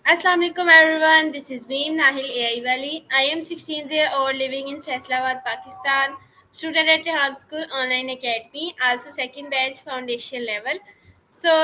Assalamualaikum everyone. This is Beam Nahil AI Wali. I am 16-year-old living in Faisalabad, Pakistan. Student at Rehan School Online Academy, also second batch foundation level.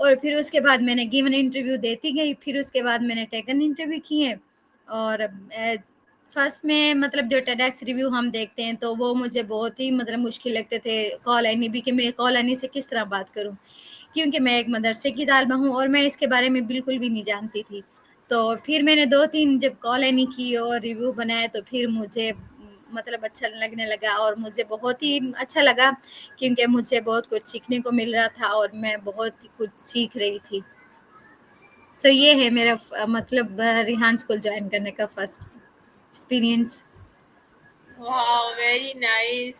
اور پھر اس کے بعد میں نے given interview دیتی گئی، پھر اس کے بعد میں نے ٹیکن انٹرویو کیے، اور فرسٹ میں مطلب جو ٹیڈیکس ریویو ہم دیکھتے ہیں تو وہ مجھے بہت ہی مطلب مشکل لگتے تھے، کال آئی بھی کہ میں کال آئی سے کس طرح بات کروں، کیونکہ میں ایک مدرسے کی طالبہ ہوں اور میں اس کے بارے میں بالکل بھی نہیں جانتی تھی۔ تو پھر میں نے 2-3 جب کال آئی کی اور ریویو بنائے تو پھر مجھے مطلب اچھا لگنے لگا، اور مجھے بہت ہی اچھا لگا کیونکہ مجھے بہت کچھ سیکھنے کو مل رہا تھا اور میں بہت کچھ سیکھ رہی تھی۔ سو یہ ہے میرا مطلب ریحان اسکول جوائن کرنے کا فرسٹ ایکسپیرینس۔ واو ویری نائس.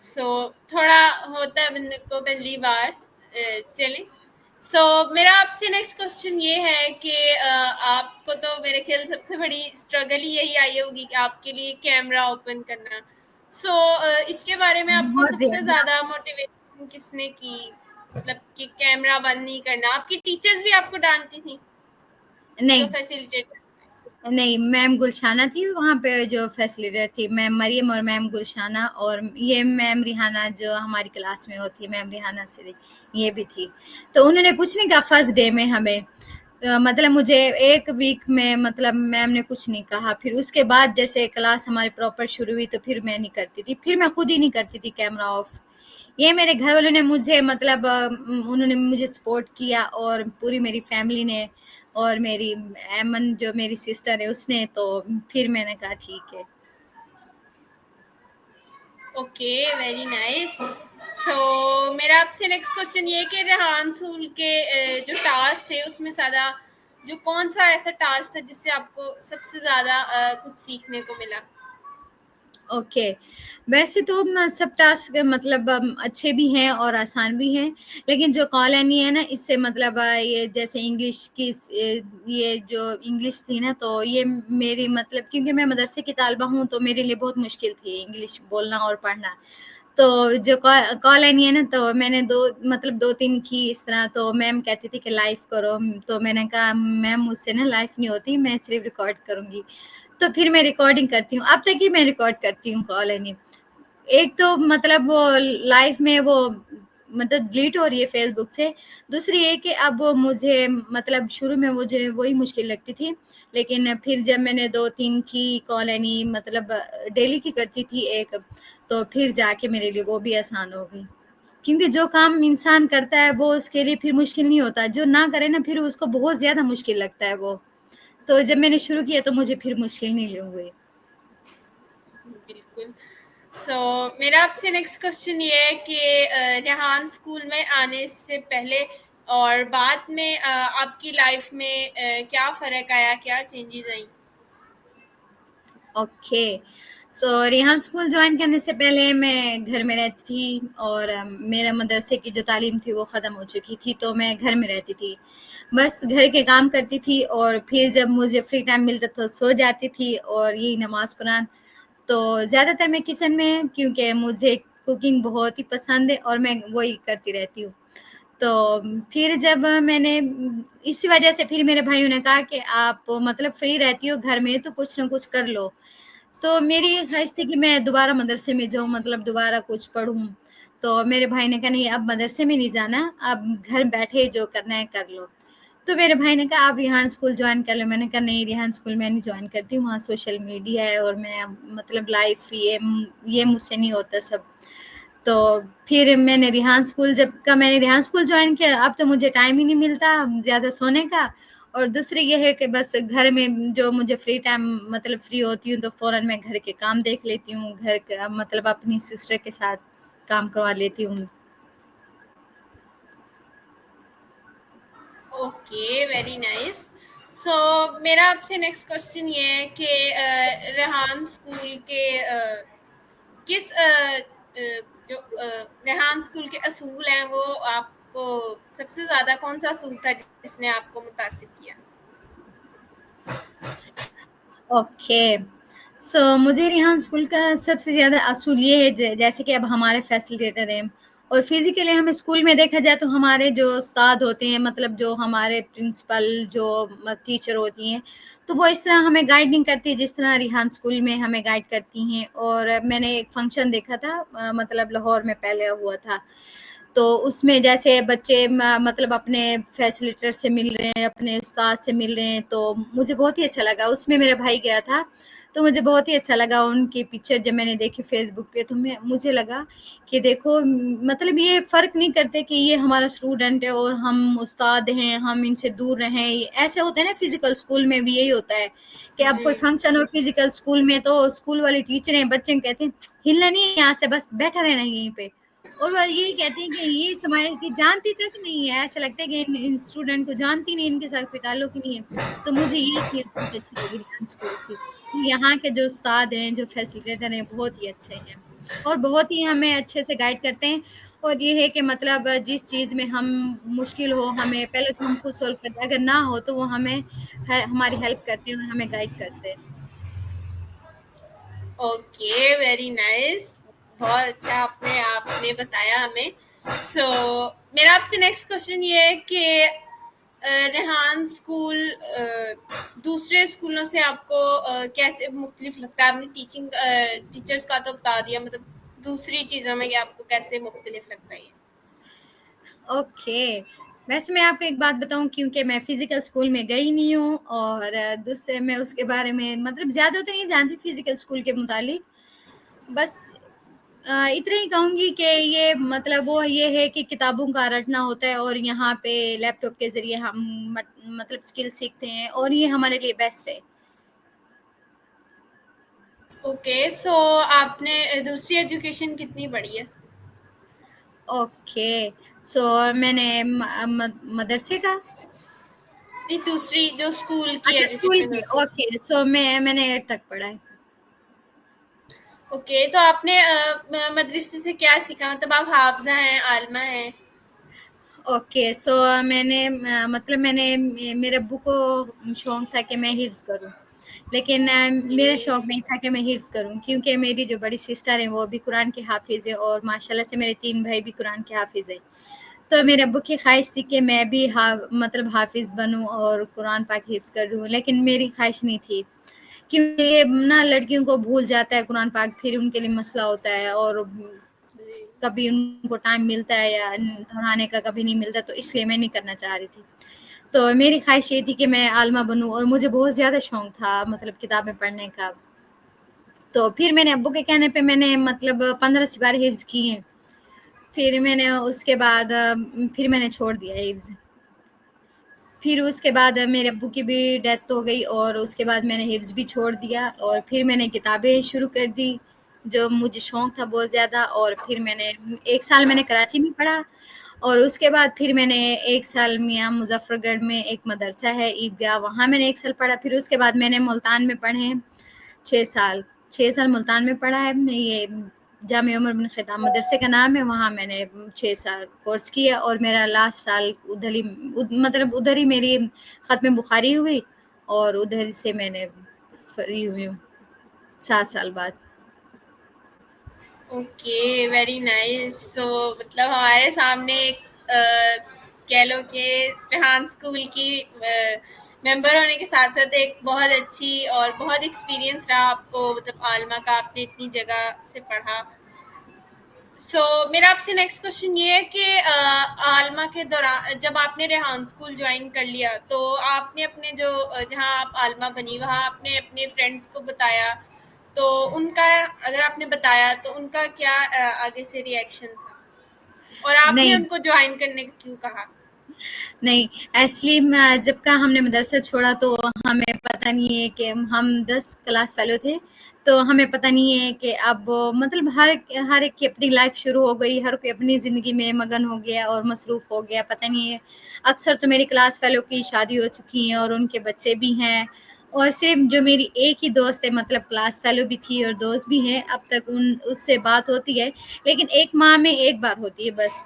سو تھوڑا ہوتا ہے بندے کو پہلی بار. چلیں سو میرا آپ سے نیکسٹ کوشچن یہ ہے کہ آپ کو تو میرے خیال سب سے بڑی اسٹرگل ہی یہی آئی ہوگی کہ آپ کے لیے کیمرہ اوپن کرنا. سو اس کے بارے میں آپ کو بہت سب سے زیادہ زیادہ موٹیویشن کس نے کی، مطلب کہ کیمرہ بند نہیں کرنا؟ آپ کی ٹیچرز بھی آپ کو ڈانٹتی تھیں جو نہیں فیسیلیٹیٹر؟ نہیں، میم گلشانہ تھی وہاں پہ جو فیسیلیٹر تھی، میم مریم اور میم گلشانہ، اور یہ میم ریحانہ جو ہماری کلاس میں ہوتی ہے، میم ریحانہ سے یہ بھی تھی. تو انہوں نے کچھ نہیں کہا فرسٹ ڈے میں ہمیں، مطلب مجھے ایک ویک میں مطلب میم نے کچھ نہیں کہا. پھر اس کے بعد جیسے کلاس ہماری پراپر شروع ہوئی تو پھر میں نہیں کرتی تھی، پھر میں خود ہی نہیں کرتی تھی کیمرہ آف. یہ میرے گھر والوں نے مجھے مطلب انہوں نے مجھے سپورٹ کیا، اور پوری میری فیملی نے، اور میری ایمن جو میری سسٹر ہے اس نے. تو پھر میں نے کہا ٹھیک ہے. Okay very nice. سو میرا آپ سے نیکسٹ کوشچن یہ کہ ریحان اسکول کے جو ٹاسک تھے اس میں زیادہ جو کون سا ایسا ٹاسک تھا جس سے آپ کو سب سے زیادہ کچھ سیکھنے کو ملا؟ اوکے، ویسے تو سب ٹاسک مطلب اچھے بھی ہیں اور آسان بھی ہیں، لیکن جو کالونی ہے نا اس سے مطلب یہ جیسے انگلش کی یہ جو انگلش تھی نا، تو یہ میری مطلب کیونکہ میں مدرسے کی طالبہ ہوں تو میرے لیے بہت مشکل تھی انگلش بولنا اور پڑھنا. تو جو کال آئی ہے نا تو میں نے 2-3 کی اس طرح. تو میم کہتی تھی کہ لائف کرو، تو میں نے کہا میم مجھ سے نا لائف نہیں ہوتی، میں صرف ریکارڈ کروں گی. تو پھر میں ریکارڈنگ کرتی ہوں، اب تک ہی میں ریکارڈ کرتی ہوں کال آئی. ایک تو مطلب وہ لائف میں وہ مطلب ڈیلیٹ ہو رہی ہے فیس بک سے، دوسری یہ کہ اب مجھے مطلب شروع میں مجھے وہی مشکل لگتی تھی، لیکن پھر جب میں نے 2-3 کی کال آئی مطلب ڈیلی کی کرتی تھی ایک، تو پھر جا کے میرے لیے وہ بھی آسان ہو گئی. کیونکہ جو کام انسان کرتا ہے وہ اس کے لیے پھر مشکل نہیں ہوتا، جو نہ کرے نا پھر اس کو بہت زیادہ مشکل لگتا ہے وہ. تو جب میں نے شروع کیا تو مجھے پھر مشکل نہیں ہوئی. بالکل. سو میرا آپ سے نیکسٹ کوشچن یہ ہے کہ ریحان اسکول میں آنے سے پہلے اور بعد میں آپ کی لائف میں کیا فرق آیا، کیا چینجز آئیں؟ اوکے، سو ریحان اسکول جوائن کرنے سے پہلے میں گھر میں رہتی تھی، اور میرا مدرسے کی جو تعلیم تھی وہ ختم ہو چکی تھی، تو میں گھر میں رہتی تھی، بس گھر کے کام کرتی تھی، اور پھر جب مجھے فری ٹائم ملتا تو سو جاتی تھی، اور یہی نماز قرآن. تو زیادہ تر میں کچن میں، کیونکہ مجھے کوکنگ بہت ہی پسند ہے اور میں وہی کرتی رہتی ہوں. تو پھر جب میں نے اسی وجہ سے پھر میرے بھائیوں نے کہا کہ آپ مطلب فری رہتی ہو گھر میں تو کچھ نہ کچھ کر لو. تو میری خواہش تھی کہ میں دوبارہ مدرسے میں جاؤں، مطلب دوبارہ کچھ پڑھوں. تو میرے بھائی نے کہا نہیں اب مدرسے میں نہیں جانا، اب گھر بیٹھے جو کرنا ہے کر لو. تو میرے بھائی نے کہا آپ ریحان اسکول جوائن کر لو. میں نے کہا نہیں ریحان اسکول میں نہیں جوائن کرتی، وہاں سوشل میڈیا ہے اور میں مطلب لائف یہ مجھ سے نہیں ہوتا سب. تو پھر میں نے ریحان اسکول میں نے ریحان اسکول جوائن کیا، اب تو مجھے ٹائم ہی نہیں ملتا زیادہ سونے کا. اور دوسری یہ ہے کہ بس گھر میں جو مجھے فری ٹائم مطلب فری ہوتی ہوں تو فوراً میں گھر کے کام دیکھ لیتی ہوں، گھر کا مطلب اپنی سسٹر کے ساتھ کام کروا لیتی ہوں. Okay very nice. سو میرا آپ سے نیکسٹ کوشچن یہ ہے کہ ریحان اسکول کے کس جو ریحان اسکول کے اصول ہیں وہ آپ کو سب سے زیادہ کون سا اصول تھا جس نے آپ کو متاثر کیا؟ اوکے، سو مجھے ریحان اسکول کا سب سے زیادہ اصول یہ ہے جیسے کہ اب ہمارے فیسیلیٹیٹر ہیں، اور فزیکلی ہم اسکول میں دیکھا جائے تو ہمارے جو استاد ہوتے ہیں مطلب جو ہمارے پرنسپل جو ٹیچر ہوتی ہیں تو وہ اس طرح ہمیں گائیڈ نہیں کرتی جس طرح ریحان اسکول میں ہمیں گائیڈ کرتی ہیں. اور میں نے ایک فنکشن دیکھا تھا مطلب لاہور میں پہلے ہوا تھا، تو اس میں جیسے بچے مطلب اپنے فیسلیٹر سے مل رہے ہیں، اپنے استاد سے مل رہے ہیں، تو مجھے بہت ہی اچھا لگا. اس میں میرا بھائی گیا تھا تو مجھے بہت ہی اچھا لگا ان کی پکچر جب میں نے دیکھی فیس بک پہ. تو مجھے لگا کہ دیکھو مطلب یہ فرق نہیں کرتے کہ یہ ہمارا اسٹوڈنٹ ہے اور ہم استاد ہیں، ہم ان سے دور رہیں. ایسے ہوتے ہیں نا، فزیکل اسکول میں بھی یہی ہوتا ہے کہ اب کوئی جی فنکشن ہو فزیکل اسکول میں تو اسکول والی ٹیچریں بچے کہتے ہیں ہلنا نہیں ہے یہاں سے، بس بیٹھا رہنا یہیں پہ. اور وہ یہی کہتے ہیں کہ یہ سمائل کی جانتی تک نہیں ہے، ایسا لگتا ہے کہ ان اسٹوڈنٹ کو جانتی نہیں، ان کے ساتھ کوئی تعلق ہی نہیں ہے. تو مجھے یہ چیز بہت اچھی لگی ریحان اسکول کی. یہاں کے جو استاد ہیں، جو فیسیلیٹیٹر ہیں، بہت ہی اچھے ہیں اور بہت ہی ہمیں اچھے سے گائیڈ کرتے ہیں. اور یہ ہے کہ مطلب جس چیز میں ہم مشکل ہو، ہمیں پہلے تو ہم خود سولو کرتے ہیں، اگر نہ ہو تو وہ ہمیں ہماری ہیلپ کرتے ہیں اور ہمیں گائیڈ کرتے ہیں. Okay, very nice. بہت اچھا آپ نے بتایا ہمیں. سو میرا آپ سے نیکسٹ کوشچن یہ ہے کہ ریحان اسکول دوسرے اسکولوں سے آپ کو کیسے مختلف لگتا ہے؟ آپ نے ٹیچرس کا تو بتا دیا، مطلب دوسری چیزوں میں کہ آپ کو کیسے مختلف لگتا ہے یہ؟ اوکے، ویسے میں آپ کو ایک بات بتاؤں، کیونکہ میں فزیکل اسکول میں گئی نہیں ہوں اور دوسرے میں اس کے بارے میں مطلب زیادہ تو نہیں جانتی فزیکل اسکول کے متعلق. بس اتنا ہی کہوں گی کہ یہ مطلب وہ یہ ہے کہ کتابوں کا رٹنا ہوتا ہے اور یہاں پہ لیپ ٹاپ کے ذریعے ہم مطلب اسکل سیکھتے ہیں اور یہ ہمارے لیے بیسٹ ہے. اوکے، سو آپ نے دوسری ایجوکیشن کتنی پڑھی ہے؟ اوکے، سو میں نے مدرسے کا، نہیں، دوسری جو اسکول کی اچھا اسکول ایجوکیشن کی، ہوتی ہے. اوکے، سو میں نے 8 تک پڑھا ہے. اوکے، تو آپ نے مدرسے سے کیا سیکھا؟ مطلب آپ حافظہ ہیں، عالمہ ہیں؟ اوکے، سو میں نے مطلب میرے ابو کو شوق تھا کہ میں حفظ کروں، لیکن میرا شوق نہیں تھا کہ میں حفظ کروں، کیونکہ میری جو بڑی سسٹر ہیں وہ بھی قرآن کے حافظ ہیں اور ماشاءاللہ سے میرے 3 بھائی بھی قرآن کے حافظ ہیں. تو میرے ابو کی خواہش تھی کہ میں بھی مطلب حافظ بنوں اور قرآن پاک حفظ کروں، لیکن میری خواہش نہیں تھی، کیونکہ یہ نا لڑکیوں کو بھول جاتا ہے قرآن پاک، پھر ان کے لیے مسئلہ ہوتا ہے اور کبھی ان کو ٹائم ملتا ہے یا دہرانے کا کبھی نہیں ملتا، تو اس لیے میں نہیں کرنا چاہ رہی تھی. تو میری خواہش یہ تھی کہ میں عالمہ بنوں اور مجھے بہت زیادہ شوق تھا مطلب کتابیں پڑھنے کا. تو پھر میں نے ابو کے کہنے پہ میں نے مطلب 15 سپارے حفظ کی ہیں. پھر میں نے اس کے بعد پھر میں نے چھوڑ دیا حفظ. پھر اس کے بعد میرے ابو کی بھی ڈیتھ ہو گئی اور اس کے بعد میں نے حفظ بھی چھوڑ دیا اور پھر میں نے کتابیں شروع کر دی جو مجھے شوق تھا بہت زیادہ. اور پھر میں نے 1 سال میں نے کراچی میں پڑھا اور اس کے بعد پھر میں نے 1 سال میاں مظفر گڑھ میں ایک مدرسہ ہے عیدگاہ، وہاں میں نے 1 سال پڑھا. پھر اس کے بعد میں نے ملتان میں پڑھے 6 سال ملتان میں پڑھا ہے. یہ جامع عمر بن خطاب مدرسے کا نام ہے، وہاں میں نے 6 سال کورس کیا اور میرا لاسٹ سال ادھر ہی میری ختم بخاری ہوئی اور ادھر سے میں نے فری ہوئی ہوں 7 سال بعد. Okay, very nice. سو مطلب ہمارے سامنے ایک کہہ لو کہ ریحان اسکول کی ممبر ہونے کے ساتھ ساتھ ایک بہت اچھی اور بہت ایکسپیرینس رہا آپ کو، مطلب عالمہ کا آپ نے اتنی جگہ سے پڑھا. سو میرا آپ سے نیکسٹ کوشچن یہ ہے کہ عالمہ کے دوران جب آپ نے ریحان اسکول جوائن کر لیا تو آپ نے اپنے جو جہاں آپ عالمہ بنی وہاں آپ نے اپنے فرینڈس کو بتایا، تو ان کا اگر آپ نے بتایا تو ان کا کیا آگے سے ری ایکشن تھا، اور آپ نے نہیں ان کو جوائن کرنے کا کیوں کہا؟ نہیں ایکچولی جب کا ہم نے مدرسہ چھوڑا تو ہمیں پتہ نہیں ہے کہ ہم 10 کلاس فیلو تھے، تو ہمیں پتہ نہیں ہے کہ اب مطلب ہر ایک کی اپنی لائف شروع ہو گئی، ہر کوئی اپنی زندگی میں مگن ہو گیا اور مصروف ہو گیا. پتہ نہیں ہے، اکثر تو میری کلاس فیلو کی شادی ہو چکی ہیں اور ان کے بچے بھی ہیں، اور صرف جو میری ایک ہی دوست ہے مطلب کلاس فیلو بھی تھی اور دوست بھی ہیں اب تک اس سے بات ہوتی ہے، لیکن 1 ماہ میں 1 بار ہوتی ہے بس.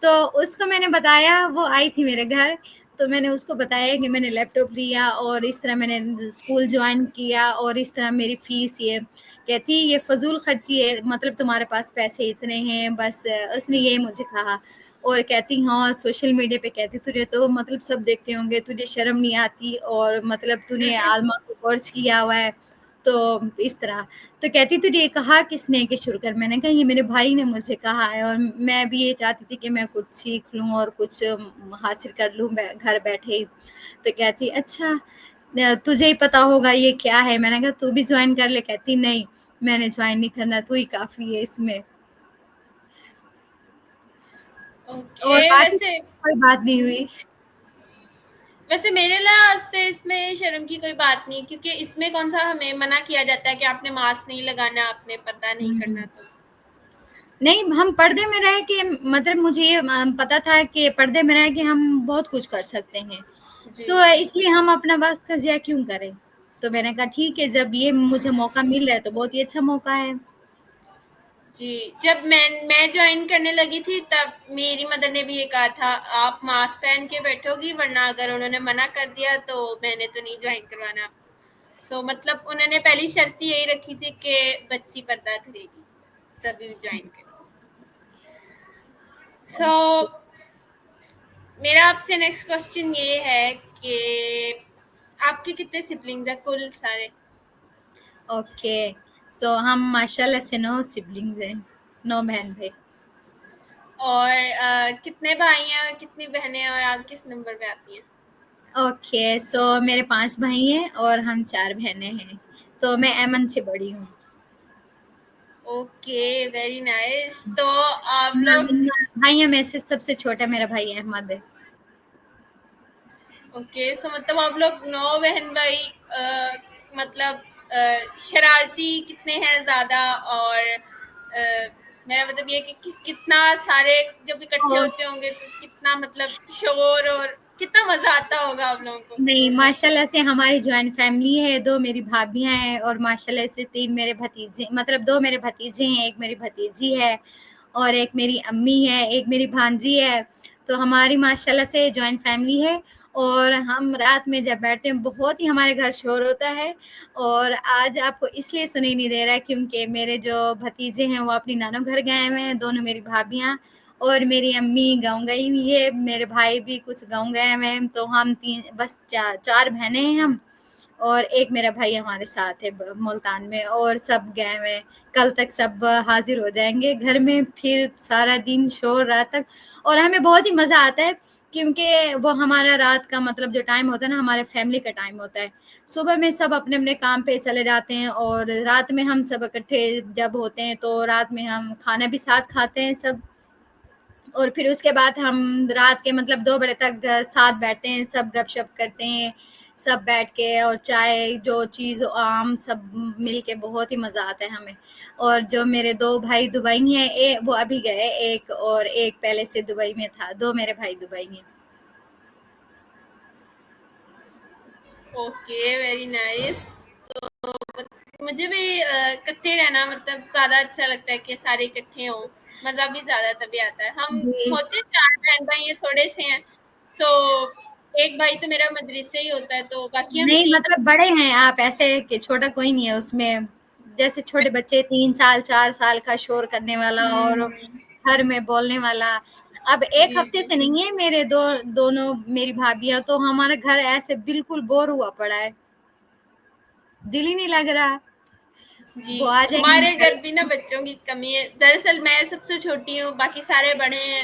تو اس کو میں نے بتایا، وہ آئی تھی میرے گھر، تو میں نے اس کو بتایا کہ میں نے لیپ ٹاپ لیا اور اس طرح میں نے اسکول جوائن کیا اور اس طرح میری فیس یہ کہتی یہ فضول خرچی ہے، مطلب تمہارے پاس پیسے اتنے ہیں بس. اس نے یہی مجھے کہا اور کہتی ہاں سوشل میڈیا پہ کہتی تجھے تو مطلب سب دیکھتے ہوں گے، تجھے شرم نہیں آتی اور مطلب تو نے عالمہ کو کورس کیا ہوا ہے تو اس طرح تو کہتی تجھے یہ کہا کس نے کہ شروع کر. میں نے کہا یہ میرے بھائی نے مجھ سے کہا ہے اور میں بھی یہ چاہتی تھی کہ میں کچھ سیکھ لوں اور کچھ حاصل کر لوں گھر بیٹھے ہی. تو کہتی اچھا تجھے ہی پتا ہوگا یہ کیا ہے. میں نے کہا تو بھی جوائن کر لے. کہتی نہیں میں نے جوائن نہیں کرنا, تو ہی کافی ہے اس میں. اور اوکے. باقی ویسے کوئی بات نہیں ہوئی. میرے لحاظ سے اس میں شرم کی کوئی بات نہیں, کیونکہ اس میں کون سا ہمیں منع کیا جاتا ہے کہ آپ نے ماسک نہیں لگانا, آپ نے پردہ نہیں کرنا. تو نہیں ہم پردے میں رہ کے مطلب مجھے یہ پتا تھا کہ پردے میں رہ کے ہم بہت کچھ کر سکتے ہیں, جی تو اس لیے ہم اپنا وقت کا ضیاع کیوں کریں. تو میں نے کہا ٹھیک ہے, جب یہ مجھے موقع مل رہا ہے تو بہت ہی اچھا موقع ہے. جی, جب میں جوائن کرنے لگی تھی تب میری مدر نے بھی یہ کہا تھا آپ ماسک پہن کے بیٹھو گی, ورنہ اگر انہوں نے منع کر دیا تو میں نے تو نہیں جوائن کروانا. سو مطلب انہوں نے پہلی شرط یہی رکھی تھی کہ بچی پردہ کرے گی تبھی جوائن کرے. سو میرا آپ سے نیکسٹ کوشچن یہ ہے کہ آپ کے کتنے سبلنگز ہیں کل سارے؟ اوکے سو ہم ماشاء اللہ سے 9 سبلنگز ہیں, 9 بہن بھائی. اور کتنے بھائی ہیں اور کتنی بہنیں ہیں, اور آپ کس نمبر پہ آتی ہیں؟ اوکے سو میرے 5 بھائی ہیں اور ہم 4 بہنیں ہیں, تو میں ایمن سے بڑی ہوں. Okay very nice. تو آپ لوگ بھائیوں میں سے سب سے چھوٹا میرا بھائی احمد ہے. اوکے سو مطلب آپ لوگ 9 بہن بھائی, مطلب شرارتی کتنے ہیں زیادہ, اور میرا مطلب یہ کہ کتنا سارے جب اکٹھے اور ہوتے ہوں گے تو کتنا مطلب شور اور کتنا مزہ آتا ہوگا آپ لوگوں کو. نہیں ماشاء اللہ سے ہماری جوائنٹ فیملی ہے, 2 میری بھابیاں ہیں اور ماشاء اللہ سے 3 میرے بھتیجے, مطلب 2 میرے بھتیجے ہیں, ایک میری بھتیجی ہے اور ایک میری امی ہے, ایک میری بھانجی ہے. تو ہماری ماشاء اللہ سے جوائنٹ فیملی ہے. اور ہم رات میں جب بیٹھتے ہیں بہت ہی ہمارے گھر شور ہوتا ہے. اور آج آپ کو اس لیے سنائی نہیں دے رہا ہے کیونکہ میرے جو بھتیجے ہیں وہ اپنی نانم گھر گئے ہوئے ہیں, دونوں میری بھابیاں, اور میری امی گاؤں گئی ہوئی ہے, میرے بھائی بھی کچھ گاؤں گئے ہوئے ہیں. تو ہم بس 4 بہنیں ہیں ہم, اور ایک میرا بھائی ہمارے ساتھ ہے ملتان میں, اور سب گئے ہوئے. کل تک سب حاضر ہو جائیں گے گھر میں, پھر سارا دن شور رات تک. اور ہمیں بہت ہی مزہ آتا ہے کیونکہ وہ ہمارا رات کا مطلب جو ٹائم ہوتا ہے نا, ہمارے فیملی کا ٹائم ہوتا ہے. صبح میں سب اپنے اپنے کام پہ چلے جاتے ہیں, اور رات میں ہم سب اکٹھے جب ہوتے ہیں تو رات میں ہم کھانا بھی ساتھ کھاتے ہیں سب. اور پھر اس کے بعد ہم رات کے مطلب 2 بجے تک ساتھ بیٹھتے ہیں, سب گپ شپ کرتے ہیں سب بیٹھ کے, اور چائے جو چیز عام سب مل کے, بہت ہی مزہ آتا ہے ہمیں. اور جو میرے 2 بھائی دبئی ہیں وہ ابھی گئے, ایک اور ایک پہلے سے دبئی میں تھا. 2 میرے بھائی دبئی ہیں. Okay very nice. تو مجھے بھی اکٹھے رہنا مطلب زیادہ اچھا لگتا ہے کہ سارے اکٹھے ہوں, مزہ بھی زیادہ تبھی آتا ہے. ہم جی ہوتے 4 بہن بھائی ہیں, تھوڑے سے ہیں. سو ایک بھائی تو میرا مدرسے ہی ہوتا ہے, تو باقی ہم نہیں 3. مطلب بڑے ہیں آپ, ایسے کہ چھوٹا کوئی نہیں ہے اس میں. جیسے چھوٹے بچے 3 سال 4 سال کا شور کرنے والا اور گھر میں بولنے والا. اب ایک جی ہفتے جی سے نہیں ہے میرے دونوں میری بھابیاں, تو ہمارا گھر ایسے بالکل بور ہوا پڑا ہے, دل ہی نہیں لگ رہا. جی وہ آ جائیں گے ہمارے گھر بھی نا انشاءاللہ. بچوں کی کمی ہے. دراصل میں سب سے چھوٹی ہوں, باقی سارے بڑے ہیں,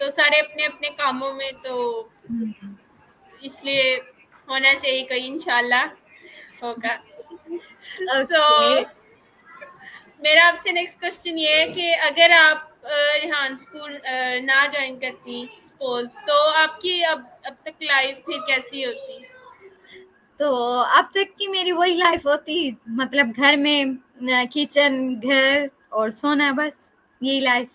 تو سارے اپنے اپنے کاموں میں, تو اس لیے ہونا چاہیے کہیں انشاءاللہ ہوگا. سو اوکے میرا آپ سے نیکسٹ کوشچن یہ ہے کہ اگر آپ ریحان اسکول نہ جوائن کرتی سپوز, تو آپ کی اب تک لائف پھر کیسی ہوتی؟ تو اب تک کی میری وہی لائف ہوتی, مطلب گھر میں کچن, گھر اور سونا, بس یہی لائف.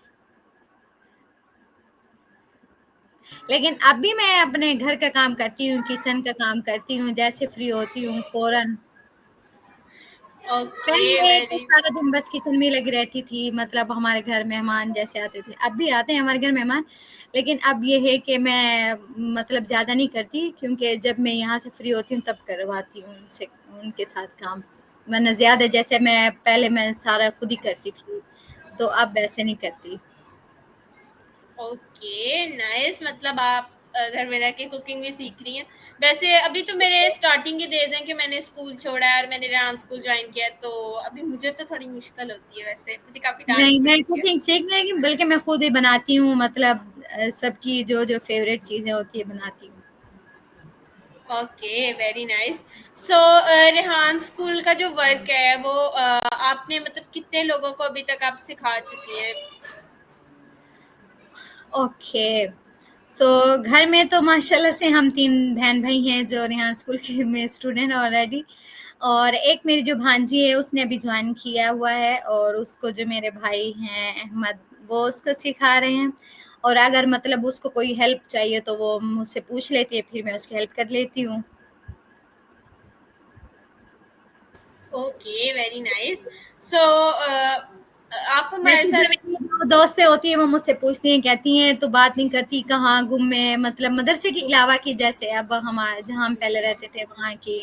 لیکن اب بھی میں اپنے گھر کا کام کرتی ہوں, کچن کا کام کرتی ہوں, جیسے فری ہوتی ہوں فوراً. اوکے پہلے تو ویری سارا دن بس کچن میں لگی رہتی تھی, مطلب ہمارے گھر مہمان جیسے آتے تھے, اب بھی آتے ہیں ہمارے گھر مہمان, لیکن اب یہ ہے کہ میں مطلب زیادہ نہیں کرتی, کیونکہ جب میں یہاں سے فری ہوتی ہوں تب کرواتی ہوں ان کے ساتھ کام. ورنہ زیادہ جیسے پہلے میں سارا خود ہی کرتی تھی, تو اب ویسے نہیں کرتی. Okay nice. مطلب آپ گھر میں رہ کے کوکنگ بھی سیکھ رہی ہیں. ویسے ابھی تو میرے اسٹارٹنگ کے ڈیز ہیں کہ میں نے اسکول چھوڑا ہے اور میں نے ریحان اسکول جوائن کیا ہے, تو ابھی مجھے تو تھوڑی مشکل ہوتی ہے, ویسے مجھے کافی ڈانٹ نہیں، میں پڑتی ہے. کوکنگ سیکھ نہیں بلکہ میں خود ہی بناتی ہوں, مطلب سب کی جو فیوریٹ چیزیں ہوتی ہے بناتی ہوں. Okay, very nice. So Rehan school کا جو ورک ہے وہ آپ نے مطلب کتنے لوگوں کو ابھی تک آپ سکھا چکی ہیں؟ اوکے, سو گھر میں تو ماشاء اللہ سے ہم 3 بہن بھائی ہیں جو ریحان اسکول کے میں اسٹوڈنٹ آلریڈی, اور ایک میری جو بھانجی ہے اس نے ابھی جوائن کیا ہوا ہے, اور اس کو جو میرے بھائی ہیں احمد وہ اس کو سکھا رہے ہیں, اور اگر مطلب اس کو کوئی ہیلپ چاہیے تو وہ مجھ سے پوچھ لیتی ہے, پھر میں اس کی ہیلپ کر لیتی ہوں. Okay, very nice. سو آپ ہمارے ویسے جو ساتھ میری جو دوستیں ہوتی ہیں وہ مجھ سے پوچھتی ہیں, کہتی ہیں تو بات نہیں کرتی, کہاں گم ہے, مطلب مدرسے کے علاوہ کی جیسے اب ہم جہاں ہم پہلے رہتے تھے وہاں کی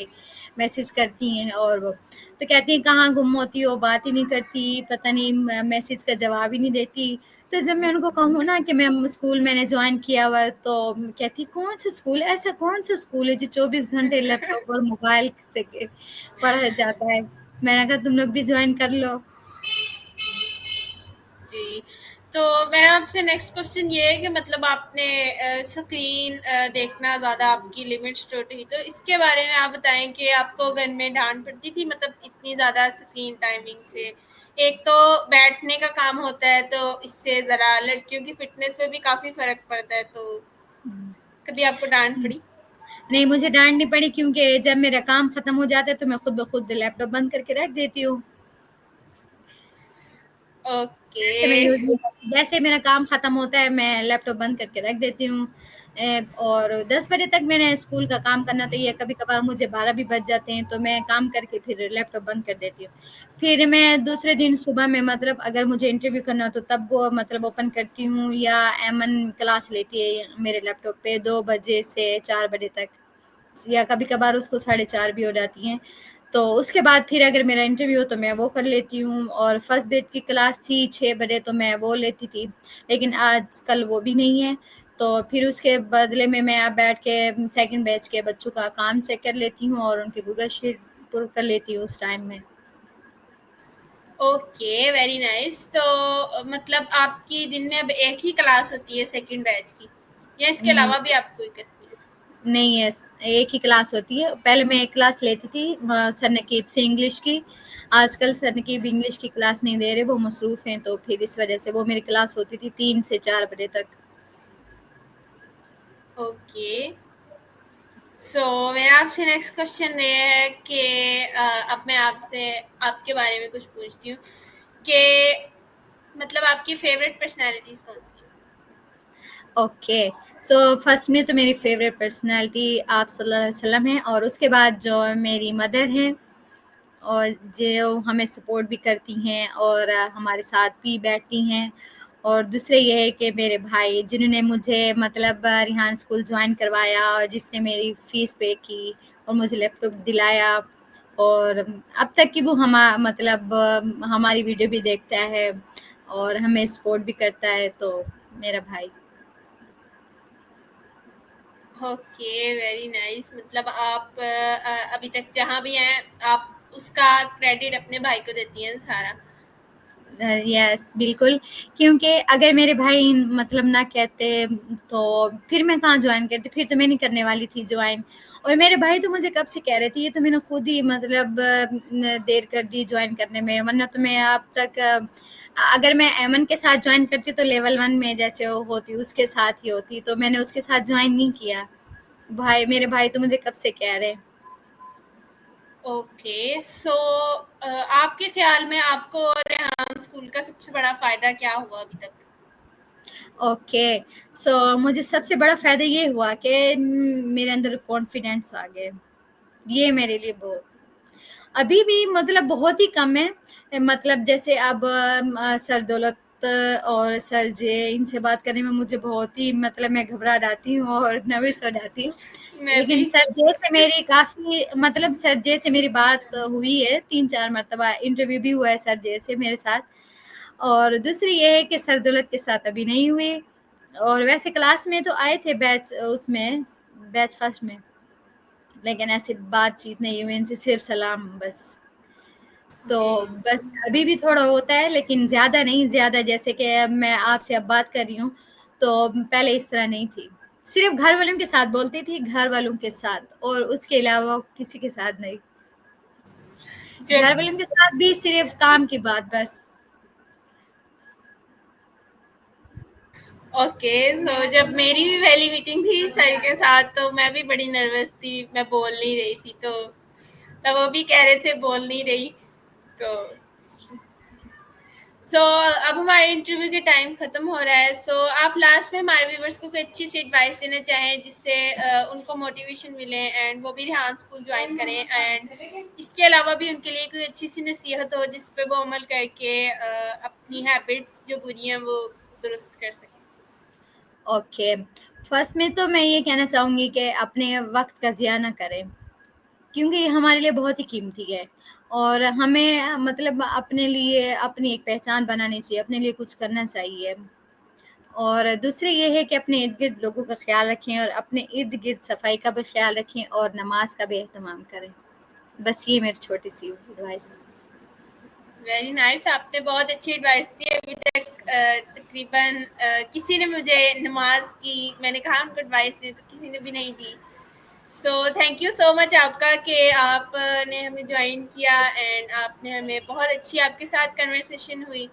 میسج کرتی ہیں, اور وہ تو کہتی ہیں کہاں گم ہوتی ہو, بات ہی نہیں کرتی, پتہ نہیں میسج کا جواب ہی نہیں دیتی. تو جب میں ان کو کہوں نا کہ میں اسکول میں نے جوائن کیا ہوا, تو کہتی کون سا اسکول, ایسا کون سا اسکول ہے جو 24 گھنٹے لیپ ٹاپ اور موبائل سے پڑھا جاتا ہے. میں نے کہا تم لوگ بھی جوائن کر لو. جی, تو میرا آپ سے نیکسٹ کوشچن یہ ہے کہ مطلب آپ نے اسکرین دیکھنا زیادہ آپ کی لمٹس ٹوٹ ہوئی, تو اس کے بارے میں آپ بتائیں کہ آپ کو گھر میں ڈانٹ پڑتی تھی مطلب اتنی زیادہ اسکرین ٹائمنگ سے؟ ایک تو بیٹھنے کا کام ہوتا ہے تو اس سے ذرا لڑکیوں کی فٹنس پہ بھی کافی فرق پڑتا ہے, تو کبھی آپ کو ڈانٹ پڑی؟ نہیں, مجھے ڈانٹ نہیں پڑی, کیونکہ جب میرا کام ختم ہو جاتا ہے تو میں خود بخود لیپ ٹاپ بند کر کے رکھ دیتی ہوں. اوکے. جیسے میرا کام ختم ہوتا ہے میں لیپ ٹاپ بند کر کے رکھ دیتی ہوں, اور 10 بجے تک میں نے اسکول کا کام کرنا تو یہ کبھی کبھار مجھے 12 بھی بج جاتے ہیں, تو میں کام کر کے پھر لیپ ٹاپ بند کر دیتی ہوں. پھر میں دوسرے دن صبح میں مطلب اگر مجھے انٹرویو کرنا ہو تو تب وہ مطلب اوپن کرتی ہوں, یا ایمن کلاس لیتی ہے میرے لیپ ٹاپ پہ 2 بجے سے 4 بجے تک, یا کبھی کبھار اس کو 4:30 بھی ہو جاتی ہیں. تو اس کے بعد پھر اگر میرا انٹرویو ہو تو میں وہ کر لیتی ہوں, اور فرسٹ بیچ کی کلاس تھی 6 بجے تو میں وہ لیتی تھی, لیکن آج کل وہ بھی نہیں ہے. تو پھر اس کے بدلے میں اب بیٹھ کے سیکنڈ بیچ کے بچوں کا کام چیک کر لیتی ہوں, اور ان کی گوگل شیٹ پر کر لیتی ہوں اس ٹائم میں. Okay, very nice. تو مطلب آپ کی دن میں اب ایک ہی کلاس ہوتی ہے سیکنڈ بیچ کی, یا اس کے علاوہ بھی آپ کوئی کرتی ہیں؟ نہیں, ایک ہی کلاس ہوتی ہے. پہلے میں ایک کلاس لیتی تھی سر نقیب سے انگلش کی, آج کل سر نقیب انگلش کی کلاس نہیں دے رہے, وہ مصروف ہیں, تو پھر اس وجہ سے وہ میری کلاس ہوتی تھی 3 سے 4 بجے تک. اوکے. سو میرا آپ سے نیکسٹ کوشچن یہ ہے کہ اب میں آپ سے آپ کے بارے میں کچھ پوچھتی ہوں کہ مطلب آپ کی فیوریٹ پرسنالٹیز کون سی ہیں؟ اوکے, سو فرسٹ میں تو میری فیوریٹ پرسنالٹی آپ صلی اللہ علیہ وسلم ہے, اور اس کے بعد جو میری مدر ہیں اور جو ہمیں سپورٹ بھی کرتی ہیں اور ہمارے ساتھ بھی بیٹھتی ہیں, اور دوسرے یہ ہے کہ میرے بھائی جنہوں نے مجھے مطلب ریحان اسکول جوائن کروایا, اور جس نے میری فیس پے کی اور مجھے لیپ ٹاپ دلایا, اور اب تک کہ وہ مطلب ہماری ویڈیو بھی دیکھتا ہے اور ہمیں سپورٹ بھی کرتا ہے, تو میرا بھائی. Okay, very nice. مطلب آپ ابھی تک جہاں بھی ہیں آپ اس کا کریڈٹ اپنے بھائی کو دیتی ہیں سارا. یس, بالکل, کیونکہ اگر میرے بھائی مطلب نہ کہتے تو پھر میں کہاں جوائن کرتی, پھر تو میں نہیں کرنے والی تھی جوائن. اور میرے بھائی تو مجھے کب سے کہہ رہے تھے, یہ تو میں نے خود ہی مطلب دیر کر دی جوائن کرنے میں, ورنہ تو میں اب تک اگر میں ایمن کے ساتھ جوائن کرتی تو لیول 1 میں جیسے ہوتی اس کے ساتھ ہی ہوتی, تو میں نے اس کے ساتھ جوائن نہیں کیا. میرے بھائی تو مجھے کب سے کہہ رہے. اوکے, سو آپ کے خیال میں آپ کو ریحان اسکول کا سب سے بڑا فائدہ کیا ہوا ابھی تک؟ اوکے, سو مجھے سب سے بڑا فائدہ یہ ہوا کہ میرے اندر کانفیڈینس آ گئے. یہ میرے لیے بہت ابھی بھی مطلب بہت ہی کم ہے, مطلب جیسے اب سر دولت اور سر جے ان سے بات کرنے میں مجھے بہت ہی مطلب میں گھبرا جاتی ہوں اور نروس ہو جاتی ہوں, میں لیکن بھی. سر جے سے میری کافی مطلب سر جے سے میری بات ہوئی ہے 3-4 مرتبہ, انٹرویو بھی ہوا ہے سر جے سے میرے ساتھ. اور دوسری یہ ہے کہ سر دولت کے ساتھ ابھی نہیں ہوئی, اور ویسے کلاس میں تو آئے تھے بیچ اس میں بیچ فرسٹ میں، لیکن ایسی بات چیت نہیں ہوئی ان سے، صرف سلام بس. تو جی بس ابھی بھی تھوڑا ہوتا ہے لیکن زیادہ نہیں، زیادہ جیسے کہ میں آپ سے اب بات کر رہی ہوں تو پہلے اس طرح نہیں تھی. صرف گھر والوں کے ساتھ بولتی تھی، گھر والوں کے ساتھ، اور اس کے علاوہ کسی کے ساتھ نہیں. جب گھر والوں کے ساتھ بھی صرف کام کی بات بس. اوکے، سو جب میری بھی پہلی میٹنگ تھی سر کے ساتھ تو میں بھی بڑی نروس تھی، میں بول نہیں رہی تھی، تو وہ بھی کہہ رہے تھے بول نہیں رہی. تو سو اب ہمارے انٹرویو کے ٹائم ختم ہو رہا ہے. سو آپ لاسٹ میں ہمارے ویورس کو کوئی اچھی سی ایڈوائس دینا چاہیں جس سے ان کو موٹیویشن ملے اینڈ وہ بھی ریحان اسکول جوائن کریں، اینڈ اس کے علاوہ بھی ان کے لیے کوئی اچھی سی نصیحت ہو جس پہ وہ عمل کر کے اپنی ہیبٹس جو بری ہیں وہ درست کر سکیں. اوکے، فرسٹ میں تو میں یہ کہنا چاہوں گی کہ اپنے وقت کا ضیاع نہ کریں، کیونکہ یہ ہمارے لیے بہت ہی قیمتی ہے، اور ہمیں مطلب اپنے لیے اپنی ایک پہچان بنانی چاہیے، اپنے لیے کچھ کرنا چاہیے. اور دوسرے یہ ہے کہ اپنے ارد گرد لوگوں کا خیال رکھیں، اور اپنے ارد گرد صفائی کا بھی خیال رکھیں، اور نماز کا بھی اہتمام کریں. بس یہ میری چھوٹی سی ایڈوائس. ویری نائس، آپ نے بہت اچھی ایڈوائس دی. ابھی تک تقریباً کسی نے مجھے نماز کی، میں نے کہا ان کو ایڈوائس دی تو کسی نے بھی نہیں دی. سو تھینک یو سو مچ آپ کا کہ آپ نے ہمیں جوائن کیا اینڈ آپ نے ہمیں بہت اچھی آپ کے ساتھ کنورسیشن ہوئی.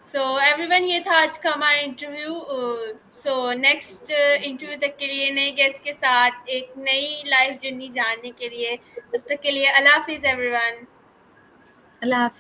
سو ایوری ون، یہ تھا آج کا ہمارا انٹرویو. سو نیکسٹ انٹرویو تک کے لیے نئے گیسٹ کے ساتھ ایک نئی لائف جرنی جاننے کے لیے، تب تک کے لیے اللہ حافظ ایوری ون. اللہ حافظ.